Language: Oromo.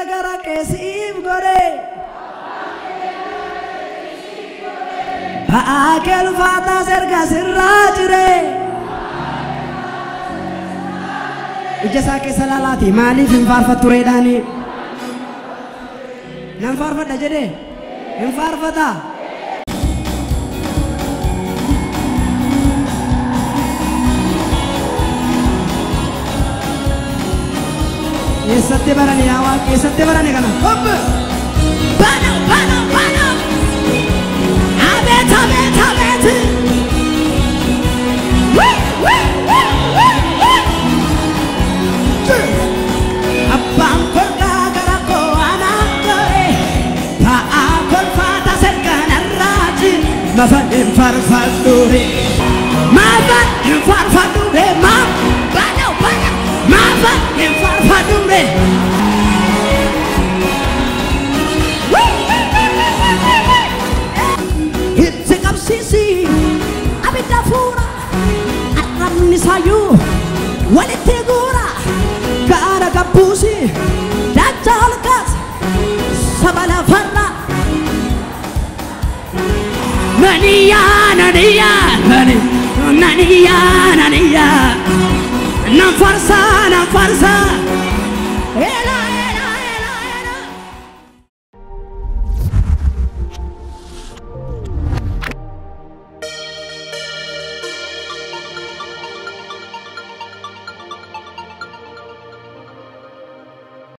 gara kesib gore Akel fata serga sirrajire Ija sake salalati mali fin farfatu redani Nan farfata jede in farfata Esate barani awak esate barani kana hop bana bana bana abet abet abet abang korga garako anak kore pa akor fata serkan raji mafan farfadure mafan farfadure ma bana bana mafan farfadure Hitsikap sisi abidafura aram nisayu walitigura gara kapusi dajalkas sabala farna naniya naniya naniya naniya na farsa ela